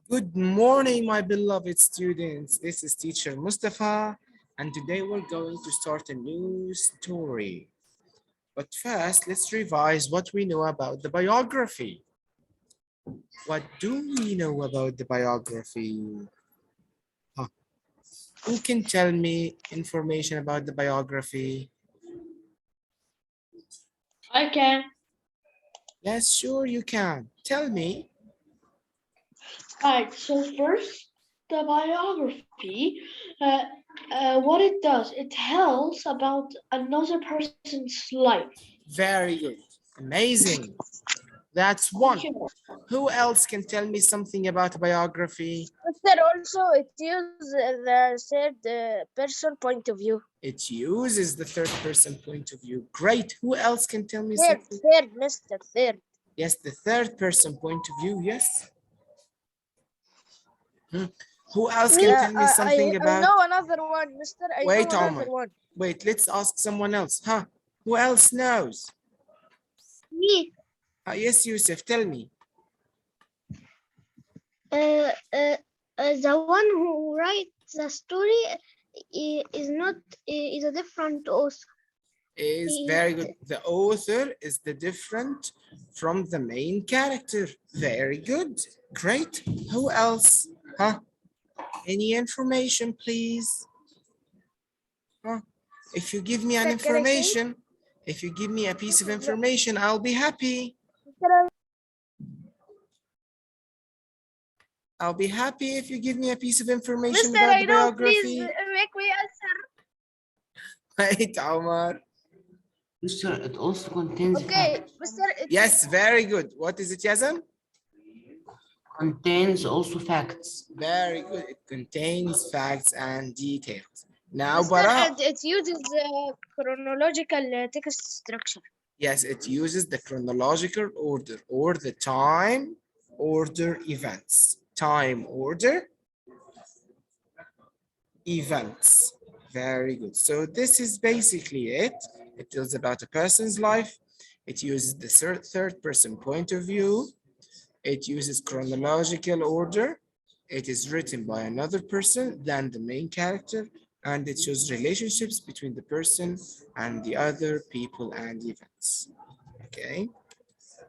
Good morning, my beloved students. This is teacher Mustafa, and today we're going to start a new story. But first, let's revise what we know about the biography. What do we know about the biography? Huh. Who can tell me information about the biography? I can. Yes, sure you can. Tell me. Alright, so first, the biography, what it does, it tells about another person's life. Very good. Amazing. That's one. Who else can tell me something about a biography? But also it uses the third person point of view. It uses the third person point of view. Great. Who else can tell me Third, something? third, Mr. Third. Yes, the third person point of view. Yes. Who else can tell me something I about? know another one, Mr. I Wait, know Omar. another one. Wait, let's ask someone else. Huh? Who else knows? Me. Yes, Yusuf, tell me. The one who writes the story is not is a different author. Is very good. The author is the different from the main character. Very good. Great. Who else? Huh? Any information, please? Huh? If you give me an information, if you give me a piece of information, I'll be happy. I'll be happy if you give me a piece of information Mr. about I the know, biography. please make me answer. Wait, Omar. Mister, it also contains Okay, facts. Mr. Yes, very good. What is it, Yazan? Contains also facts. Very good. It contains facts and details. Now, Mr. Bara. And it uses chronological text structure. Yes, it uses the chronological order or the time order events. Time order events. Very good. So this is basically it. It tells about a person's life. It uses the third person point of view. It uses chronological order. It is written by another person than the main character, and it shows relationships between the person and the other people and events. Okay.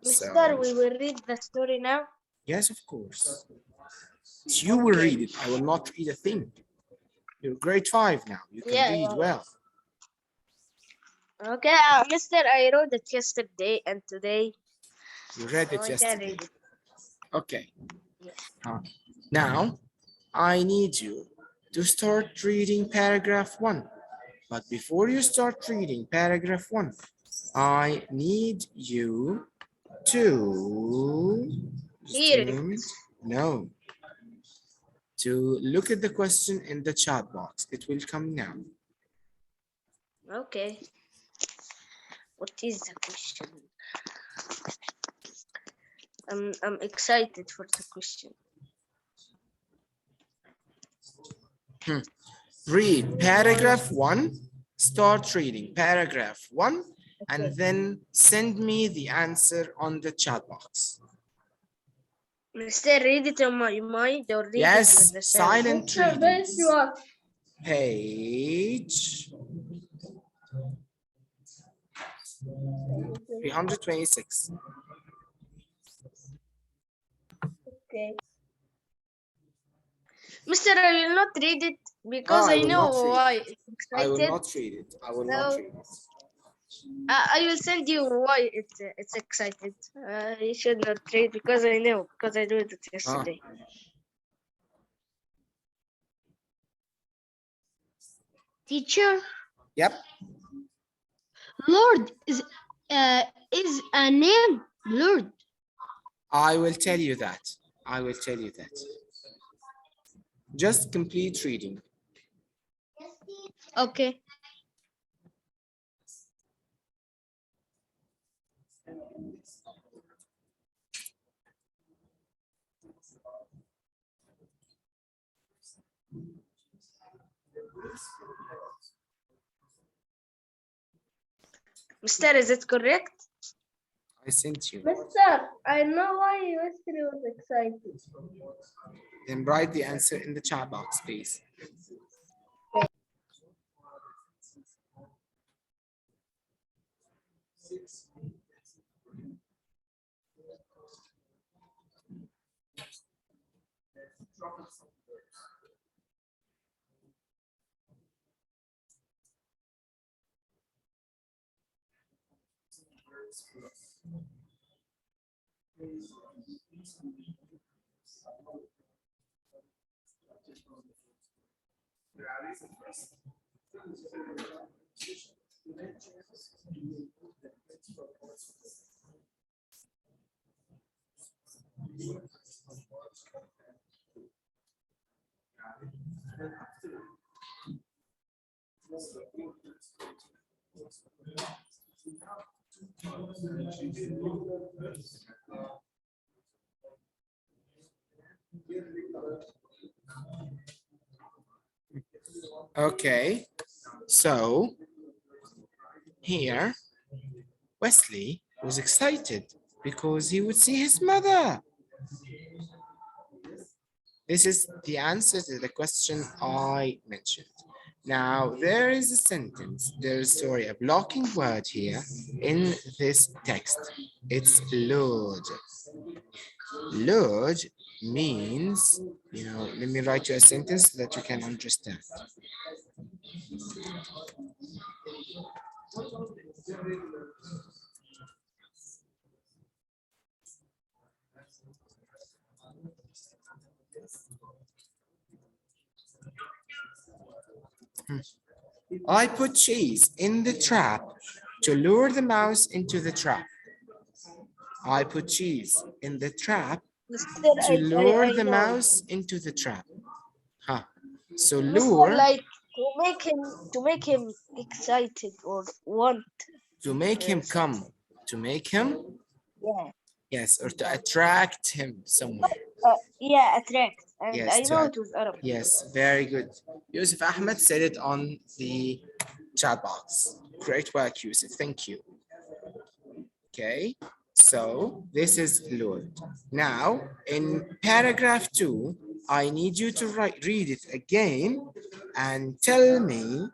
Mister, we will read the story now. Yes, of course. You will read it. I will not read a thing. You're grade 5 now. You can read well. Okay, Mister, I wrote it yesterday and today. You read it I can yesterday. read it. Okay. Now, I need you to start reading paragraph 1. But before you start reading paragraph 1, I need you to to look at the question in the chat box. It will come now. Okay. What is the question? I'm excited for the question. Read paragraph 1. Start reading paragraph 1 and then send me the answer on the chat box. Mister, read it on my mind or read Yes, it with the sound? silent reading. Page 326. Okay. Mister, I will not read it because I know why it's excited. I will not read it. I will not read it. I will send you why it's excited. You should not read because I know, because I did it yesterday. Teacher, Yep. Lord is a name. Lord. I will tell you that. I will tell you that. Just complete reading. Okay. Mister, is it correct? I sent you. Mister, I know why Wesley was excited. Then write the answer in the chat box, please. Okay, so here Wesley was excited because he would see his mother. This is the answer to the question I mentioned. Now, there is a sentence, there is, sorry, a blocking word here in this text. It's Lord. Lord means, let me write you a sentence so that you can understand. I put cheese in the trap to lure the mouse into the trap. I put cheese in the trap Mister, to lure the know. mouse into the trap. Huh. So Mister, lure, like to make him excited or want. to make him Yes. come, to make him, Yeah. yes, or to attract him somewhere. Yeah, attract. And Yes, I know it was Arab. yes, very good. Yusuf Ahmed said it on the chat box. Great work, Yusuf. Thank you. Okay, so this is Lord. Now, in paragraph 2, I need you to read it again and tell me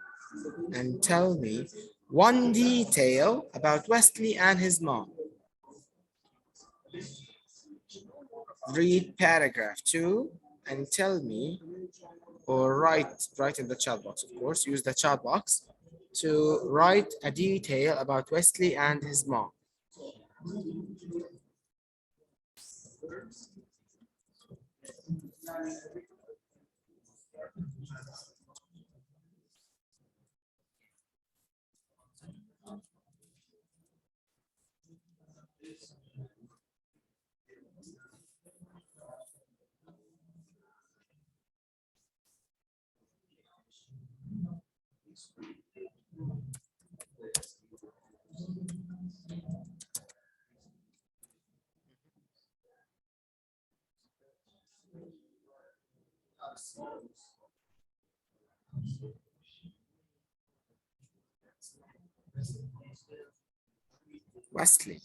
one detail about Wesley and his mom. Read paragraph 2 and tell me, or write in the chat box, of course, use the chat box to write a detail about Wesley and his mom. Wesley.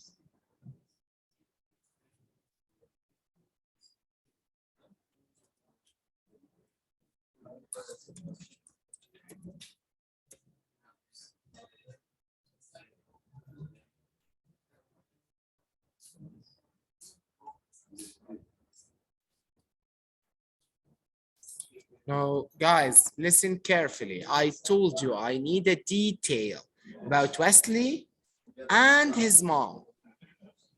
Now, guys, listen carefully. I told you I need a detail about Wesley and his mom.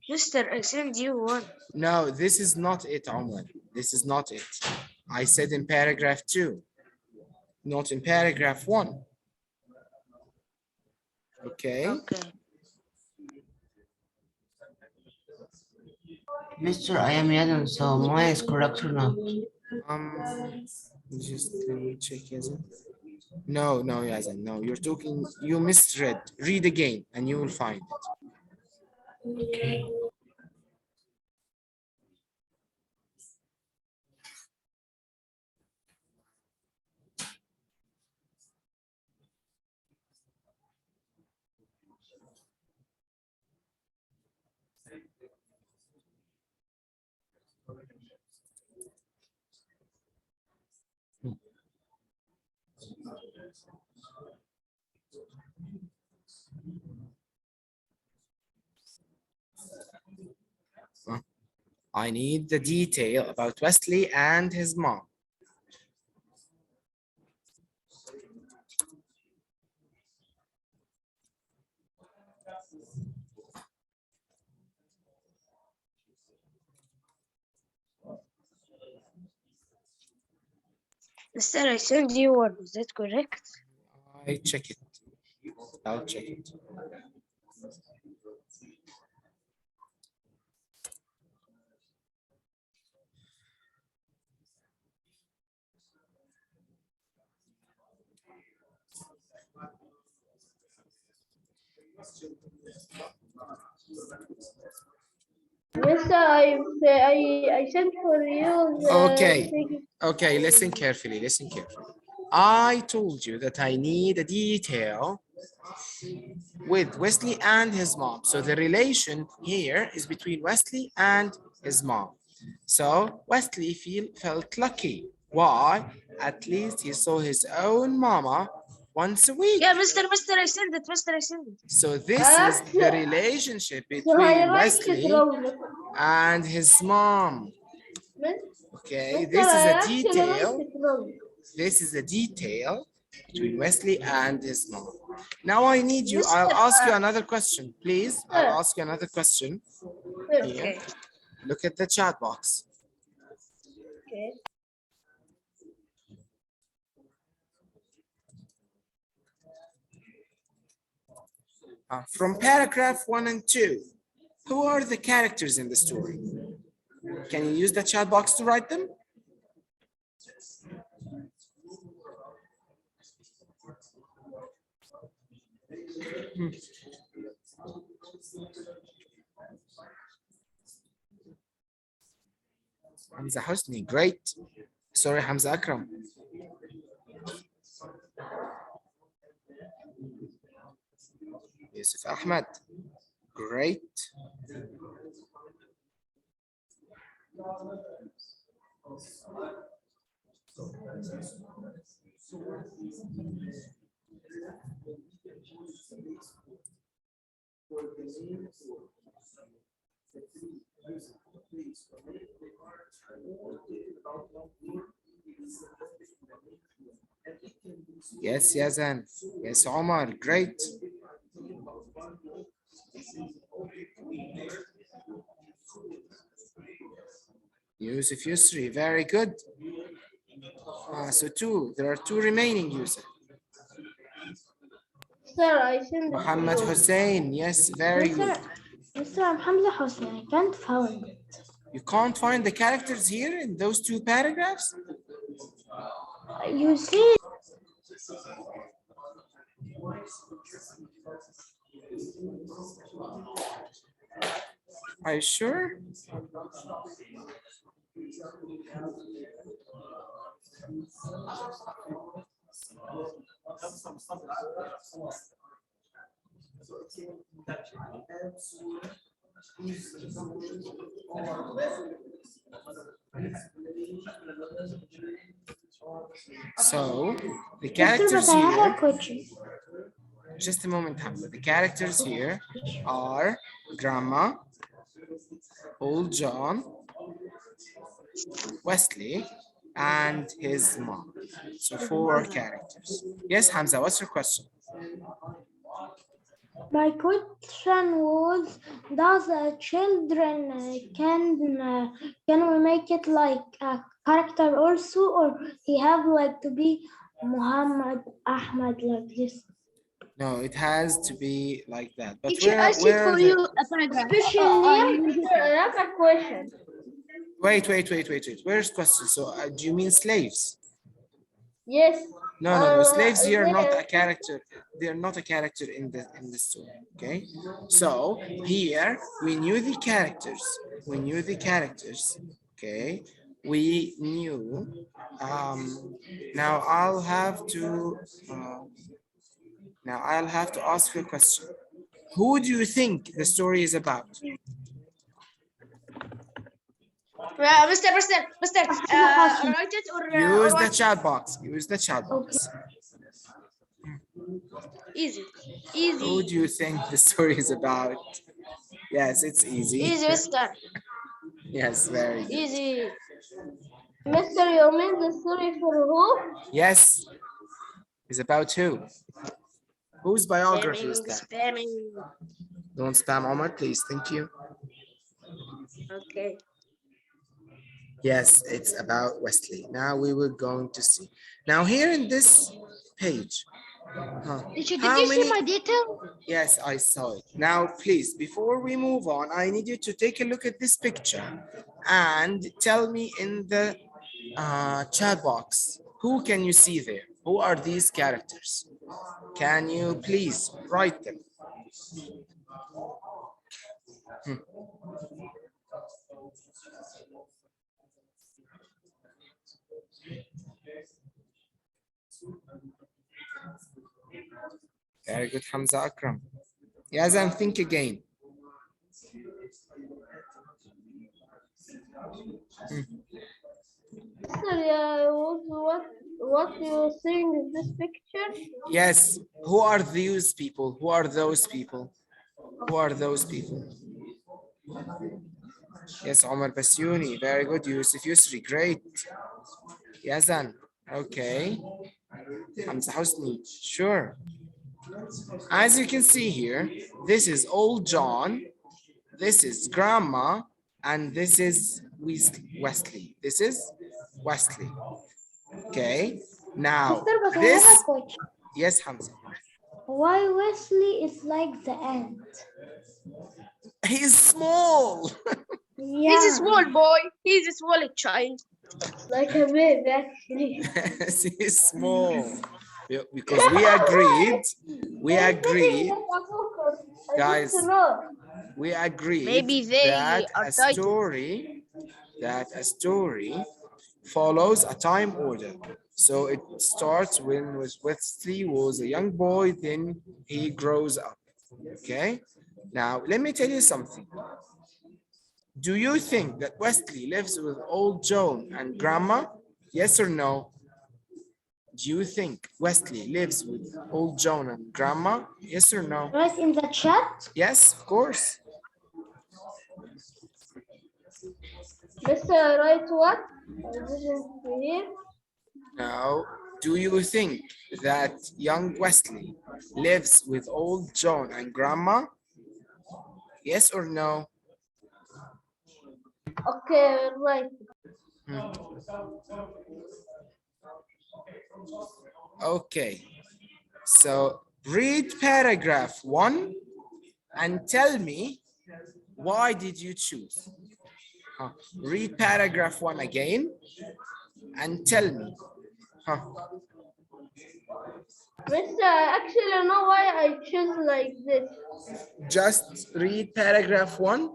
Mister, I sent you one. No, this is not it, Omar. This is not it. I said in paragraph 2, not in paragraph 1. Okay? Okay. Mr. I am Yadan, so mine is correct or not? Just let me check, Yazan. No, Yazan, no. You're talking, you misread. Read again and you will find it. Okay. I need the detail about Wesley and his mom. Mister, I sent you one. Is that correct? I check it. I'll check it. Mister, I sent for you. Okay, listen carefully, listen carefully. I told you that I need a detail with Wesley and his mom. So the relation here is between Wesley and his mom. So Wesley felt lucky. Why? At least he saw his own mama once a week. Yeah, Mister, I sent it. Mister, I sent it. So this is the relationship between Wesley and his mom. Okay, this is a detail. This is a detail between Wesley and his mom. Now I need you, I'll ask you another question, please. I'll ask you another question. Here. Okay. Look at the chat box. Okay. From paragraph 1 and 2, who are the characters in the story? Can you use the chat box to write them? Hamza Hosni, great. Sorry, Hamza Akram. Yusuf Ahmed, great. Yes, Yazan. Yes, Omar, great. Yusuf Yusri, very good. So there are two remaining users. Sir, I sent Muhammad Hussein, yes, very good. Mr. Hamza Hosni, I can't find it. You can't find the characters here in those two paragraphs? You see, Are you sure? So the characters Mr. But I have a here, question. just a moment, Hamza. The characters here are Grandma, Old John, Wesley, and his mom. So 4 characters. Yes, Hamza, what's your question? My question was, does children can we make it like a character also, or he have like to be Muhammad Ahmad like this? No, it has to be like that. But Teacher, I sent where for are you the... a paragraph. Special name? That's a question. Wait. Where's question? So do you mean slaves? Yes. No. Slaves here are not a character. They're not a character in the story. Okay. So here we knew the characters. Okay. We knew. Now I'll have to ask you a question. Who do you think the story is about? Mister, write it or Use what? the chat box. Use the chat box. Easy. Who Easy. do you think the story is about? Yes, it's easy. Easy, mister. Yes, very good. Easy. Mister, you mean the story for who? Yes, it's about who? Whose biography is Spamming, that? spamming. Don't spam Omar, please. Thank you. Okay. Yes, it's about Wesley. Now we were going to see. Now here in this page, Did how you see many? my detail? Yes, I saw it. Now, please, before we move on, I need you to take a look at this picture and tell me in the chat box, who can you see there? Who are these characters? Can you please write them? Very good, Hamza Akram. Yazan, think again. Mister, what you seeing in this picture? Yes, who are these people? Who are those people? Who are those people? Yes, Omar Basyuni. Very good, Yusuf Yusri. Great. Yazan. Okay. Hamza Husni. Sure. As you can see here, this is old John, this is grandma, and this is Wesley. This is Wesley. Okay. Now, Mister, but I this, have a question. yes, Hamza. Why Wesley is like the ant? He's small. He's a small boy. He's a small child. Like a baby, actually. Yes, he's small. Because we agreed, guys, we agreed Maybe they that are a titled. story follows a time order. So it starts when Wesley was a young boy, then he grows up. Okay. Now let me tell you something. Do you think that Wesley lives with old Joan and grandma? Yes or no? Do you think Wesley lives with old Joan and grandma? Yes or no? Right in the chat? Yes, of course. Mister, write what? I didn't hear. Now, do you think that young Wesley lives with old Joan and grandma? Yes or no? Okay, right. Okay, so read paragraph 1 and tell me why did you choose? Read paragraph 1 again and tell me. Mister, I actually know why I choose like this. Just read paragraph 1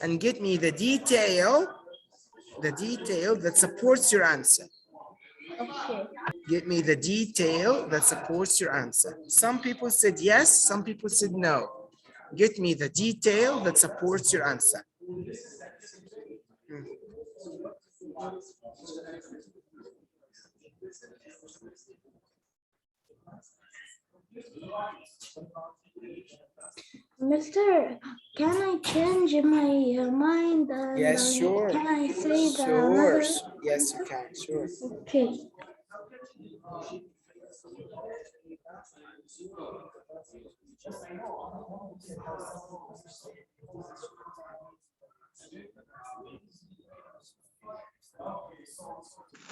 and get me the detail that supports your answer. Okay. Get me the detail that supports your answer. Some people said yes, some people said no. Get me the detail that supports your answer. Mister, can I change my mind? And Yes, sure. Can I say the Sure. another? Yes, you can. Sure. Okay.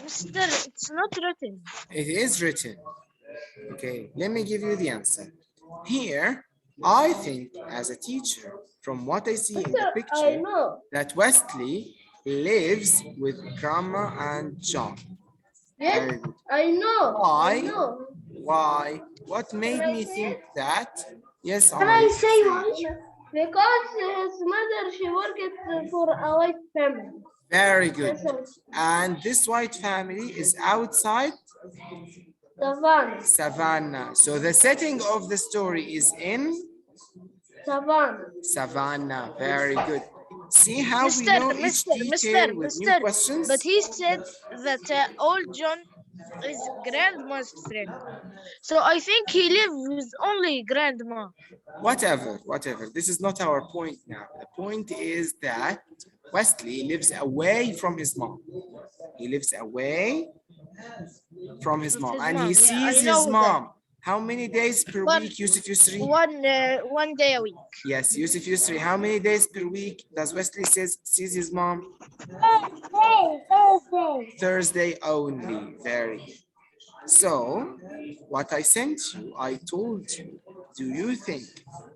Mister, it's not written. It is written. Okay, let me give you the answer. Here, I think as a teacher, from what I see in the I picture, know. that Wesley lives with grandma and John. Yes, Very good. I know. Why? I know. Why? What made me think that? Yes, Can Omar. I say why? Because his mother, she worked for a white family. Very good. And this white family is outside Savannah. Savannah. So the setting of the story is in Savannah. Savannah. Very good. See how we know each detail with new questions? But he said that old John His grandma's friend. So I think he lives with only grandma. Whatever. This is not our point now. The point is that Wesley lives away from his mom. He lives away from his With mom his and he mom. Yeah, sees I his know that. mom. How many days per One, week, Yusuf Yusri? one day a week. Yes, Yusuf Yusri. How many days per week does Wesley sees his mom? Thursday. Thursday only. Very good. So, what I sent you, I told you, do you think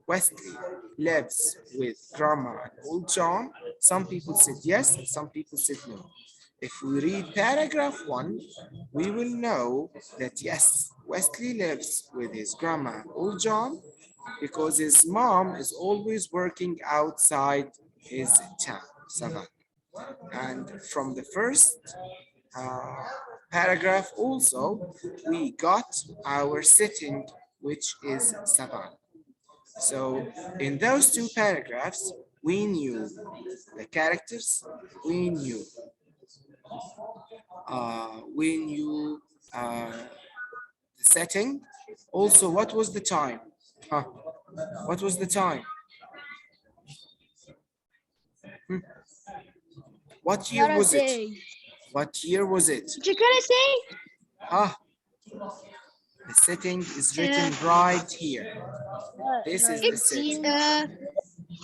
Wesley lives with Grandma and Old John? Some people said yes, some people said no. If we read paragraph 1, we will know that yes, Wesley lives with his grandma, Old John, because his mom is always working outside his town, Savannah. And from the first paragraph also, we got our setting, which is Savannah. So in those two paragraphs, we knew the characters, we knew the setting. Also, what was the time? Huh? What was the time? What year was it? Thursday. What year was it? What you gonna say? Ah, the setting is written right here. This is the It's setting.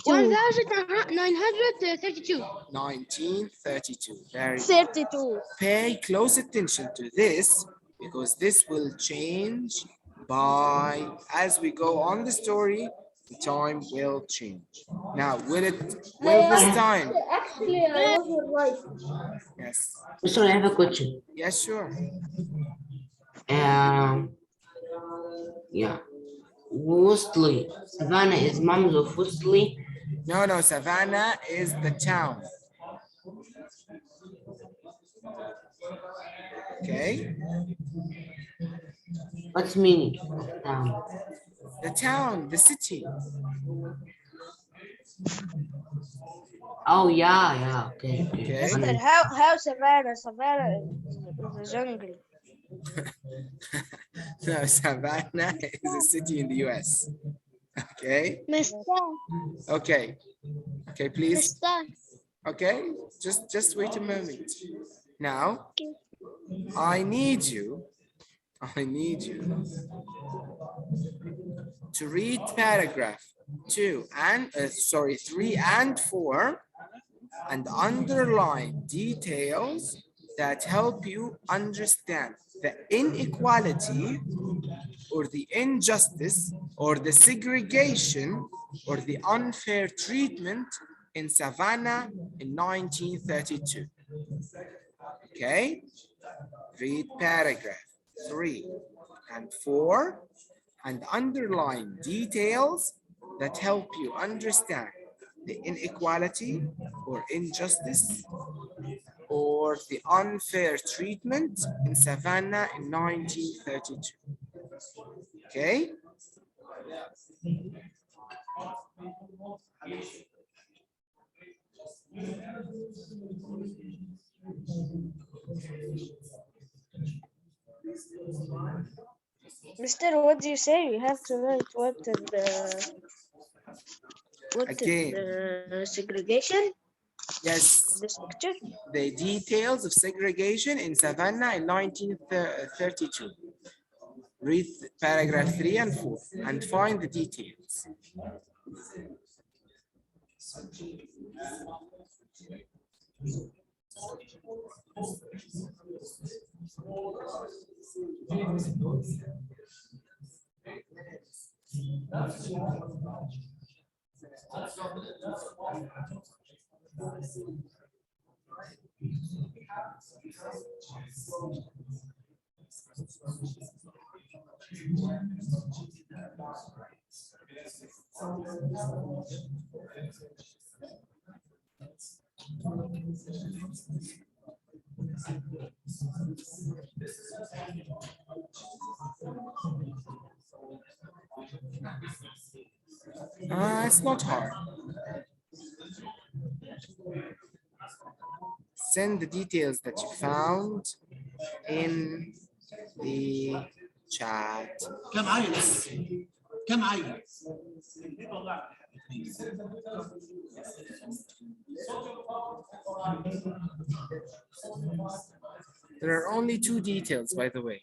1932. 1932. Very good. 32. Pay close attention to this because this will change by as we go on the story. The time will change. Now, will this time? Actually, I was right. Yes. So I have a question. Yes, sure. Yeah. Wesley. Savannah is moms of Wesley. No, Savannah is the town. Okay. What's meaning of The town, the city. Oh yeah. Okay. Okay. Mister, how Savannah? Savannah is a jungle. No, Savannah is a city in the US. Okay. Mister, Okay, please. Mister. Okay, just wait a moment. Now, I need you to read paragraph 3 and 4 and underline details that help you understand the inequality or the injustice or the segregation or the unfair treatment in Savannah in 1932. Okay, read paragraph 3 and 4 and underline details that help you understand the inequality or injustice or the unfair treatment in Savannah in 1932. Okay? Mister, what do you say? You have to write what Again. the segregation? Yes. This picture? The details of segregation in Savannah in 1932. Read paragraph 3 and 4 and find the details. It's not hard. Send the details that you found in the chat. كم عيل بس؟ كم عيل؟ There are only 2 details, by the way.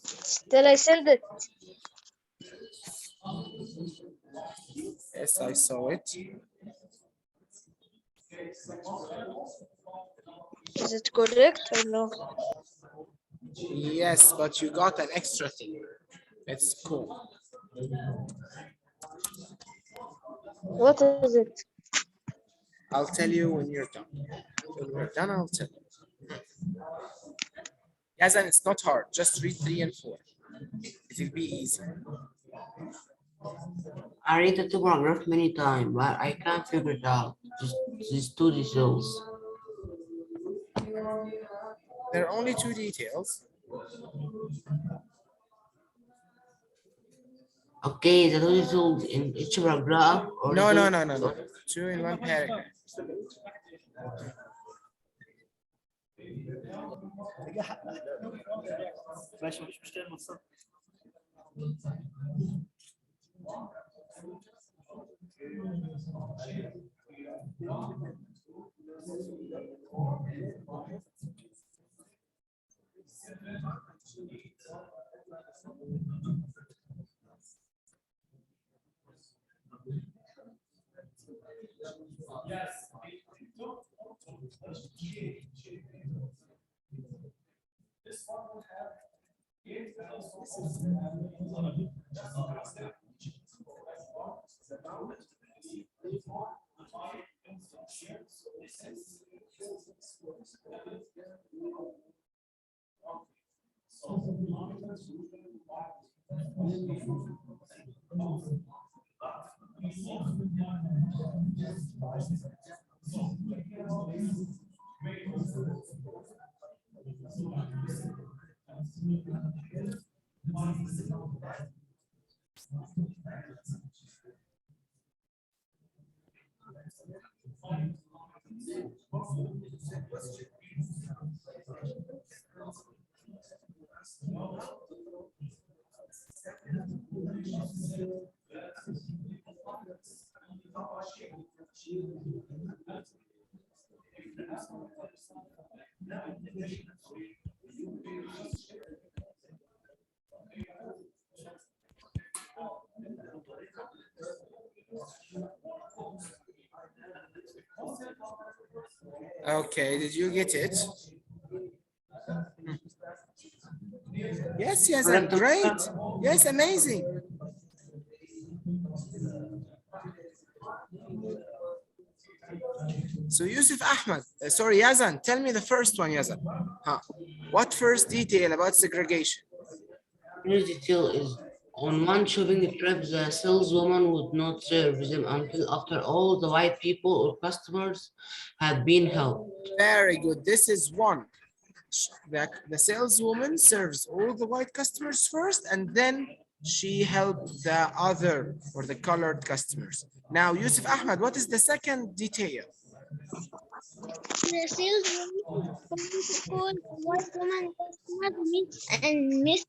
Still, I send it. Yes, I saw it. Is it correct or no? Yes, but you got an extra thing. It's cool. What is it? I'll tell you when you're done. When we're done, I'll tell you. Yes, and it's not hard. Just read 3 and 4. It'll be easy. I read the two paragraph many times, but I can't figure it out. Just these two details. There are only 2 details. Okay, the two details in each paragraph or No, the- no. 2 in 1 paragraph. ماشي مفيش مشكلة نوصل. Okay, did you get it? Yes, and great. Yes, amazing. So Yusuf Ahmed, sorry, Yazan, tell me the first one, Yazan. Huh. What first detail about segregation? First detail is on one shopping trip, the saleswoman would not serve them until after all the white people or customers had been helped. Very good. This is one. The saleswoman serves all the white customers first, and then she helped the other or the colored customers. Now, Yusuf Ahmed, what is the second detail? The saleswoman called the white woman customer miss,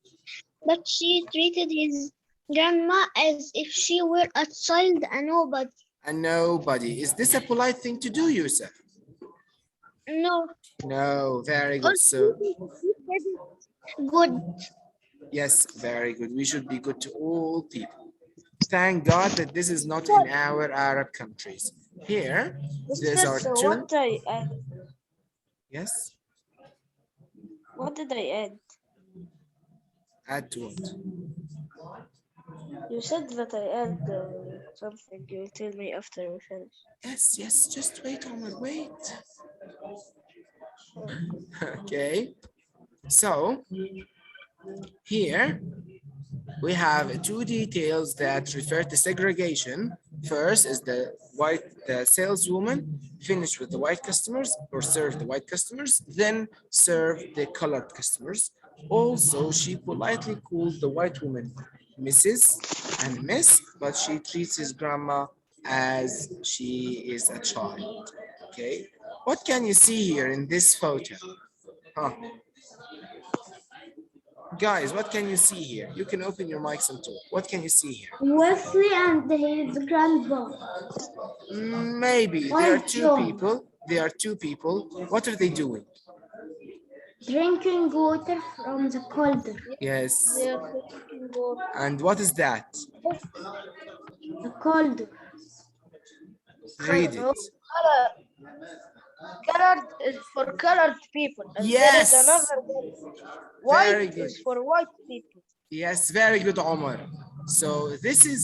but she treated his grandma as if she were a child and nobody. A nobody. Is this a polite thing to do, Yusuf? No. No, very good. So, Good. yes, very good. We should be good to all people. Thank God that this is not in our Arab countries. Here, these are So two. what I add? Yes, What did I add? add to what? You said that I add something. You'll tell me after we finish. Yes, just wait, Omar, wait. Okay, so here we have two details that refer to segregation. First is the saleswoman finished with the white customers or served the white customers, then served the colored customers. Also, she politely called the white woman Mrs. and Miss, but she treats his grandma as she is a child. Okay, what can you see here in this photo? Huh. Guys, what can you see here? You can open your mics and talk. What can you see here? Wesley and his grandpa. Maybe there are White two John. people. There are two people. What are they doing? Drinking water from the cauldron. Yes. They are drinking water. And what is that? The cauldron. Read No, it. colored is for colored people, and there Yes. is another one. Very White good. is for white people. Yes, very good, Omar. So this is,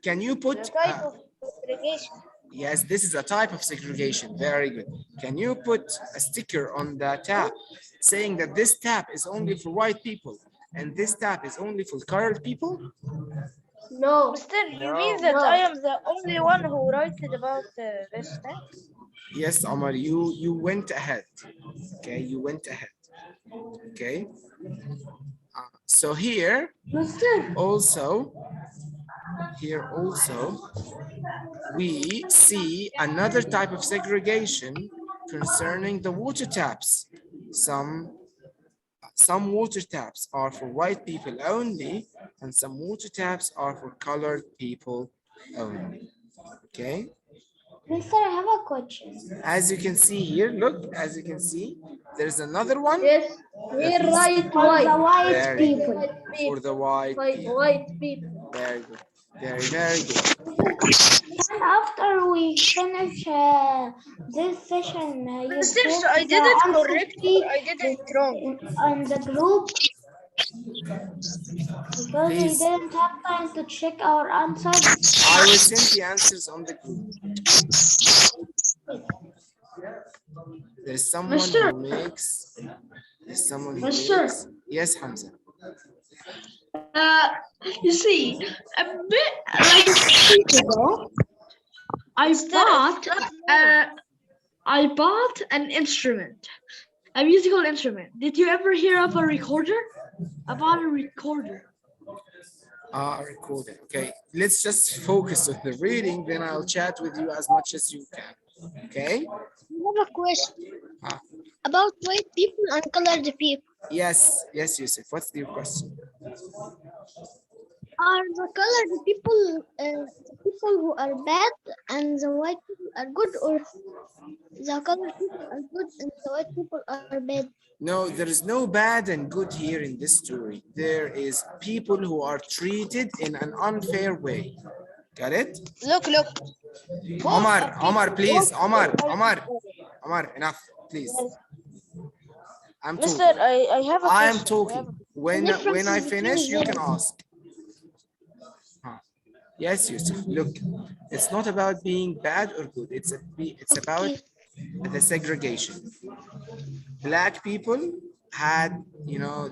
can you The put, type of segregation. yes, this is a type of segregation. Very good. Can you put a sticker on the tap saying that this tap is only for white people and this tap is only for colored people? No. Mister, you mean that No. I am the only one who wrote about this stuff? Yes, Omar, you went ahead. Okay, you went ahead. Okay. So here Mister. also, we see another type of segregation concerning the water taps. Some water taps are for white people only, and some water taps are for colored people only. Okay. Mister, I have a question. As you can see here, look, as you can see, there's another one. Yes. Here, right, For the white Very people. for the white people. White people. Very good. Very, very good. And after we finish this session, you Mister, put so I did the it answer correct sheet or I did it wrong? on the group because we Please. didn't have time to check our answers. I will send the answers on the group. There's someone who makes. There's someone who makes. Yes, Hamza. You see, a bit like a week ago, I bought an instrument, a musical instrument. Did you ever hear of a recorder? I bought a recorder. Recording. Okay, let's just focus on the reading, then I'll chat with you as much as you can. Okay? I have a question Ah. about white people and colored people. Yes, yes, Yusuf. What's your question? Are the colored people the people who are bad and the white people are good, or the colored people are good and the white people are bad? No, there is no bad and good here in this story. There is people who are treated in an unfair way. Got it? Look. Omar, please. Omar, enough, please. I'm Mister, talking. I have a I am question. talking. When I finish, you can ask. Yes, Yusuf. Look, it's not about being bad or good. It's about the segregation. Black people had,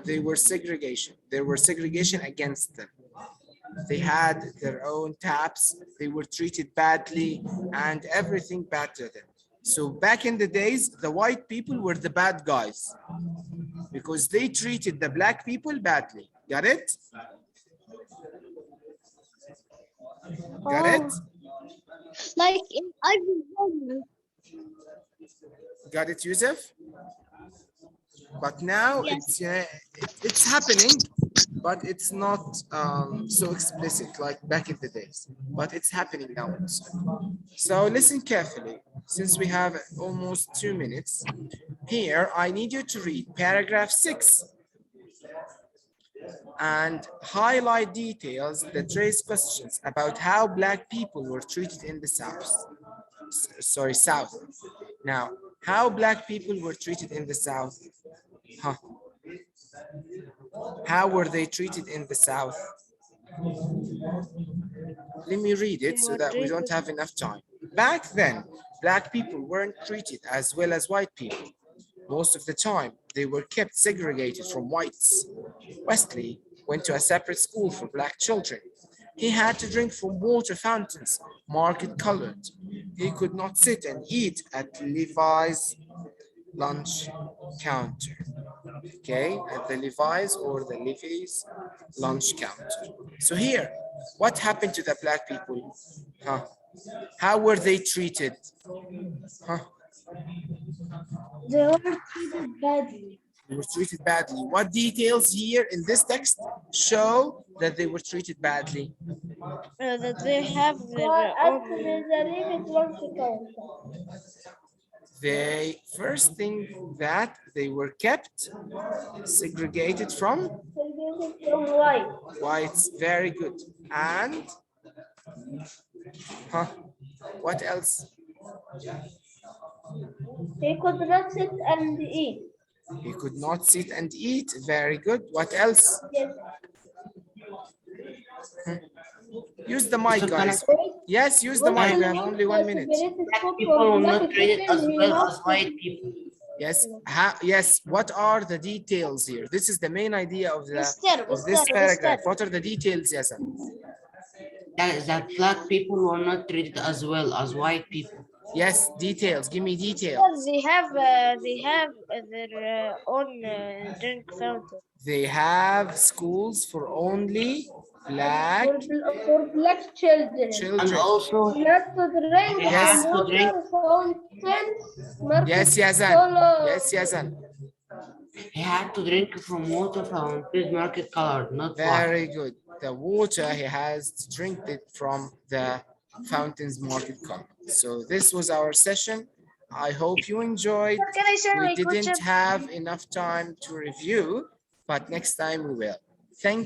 they were segregation. There were segregation against them. They had their own taps. They were treated badly and everything bad to them. So back in the days, the white people were the bad guys because they treated the black people badly. Got it? Got it? Like in Ivy League. Got it, Yusuf? But now Yes. it's happening, but it's not so explicit like back in the days. But it's happening now also. So listen carefully. Since we have almost 2 minutes, here I need you to read paragraph 6 and highlight details that raise questions about how Black people were treated in the South. South. Now, how Black people were treated in the South? Huh. How were they treated in the South? Let me read it so that we don't have enough time. Back then, Black people weren't treated as well as white people. Most of the time, they were kept segregated from whites. Wesley went to a separate school for black children. He had to drink from water fountains, market colored. He could not sit and eat at Levi's lunch counter. Okay, at the Levi's or the Levi's lunch counter. So here, what happened to the black people? Huh? How were they treated? Huh? They were treated badly. They were treated badly. What details here in this text show that they were treated badly? That they have their own. They first thing that they were kept segregated from whites. Very good. And what else? He could not sit and eat. He could not sit and eat. Very good. What else? Yes. Use the mic, Mr. guys. Yes, use the mic. We have only 1 minute. Black people were not treated as well as white people. Yes. Yes. What are the details here? This is the main idea of this Mister. paragraph. What are the details, Yasan? That black people were not treated as well as white people. Yes, details. Give me details. They have their own drink fountain. They have schools for only black For black children. And children. also, Not to drink Yes. from water fountains. Yes, Yazan. Yes, Yazan. he had to drink from water fountains market colored, not white. Very good. The water he has to drink it from the fountains market color. So this was our session. I hope you enjoyed. Can I say We my didn't question? have enough time to review, but next time we will. Thank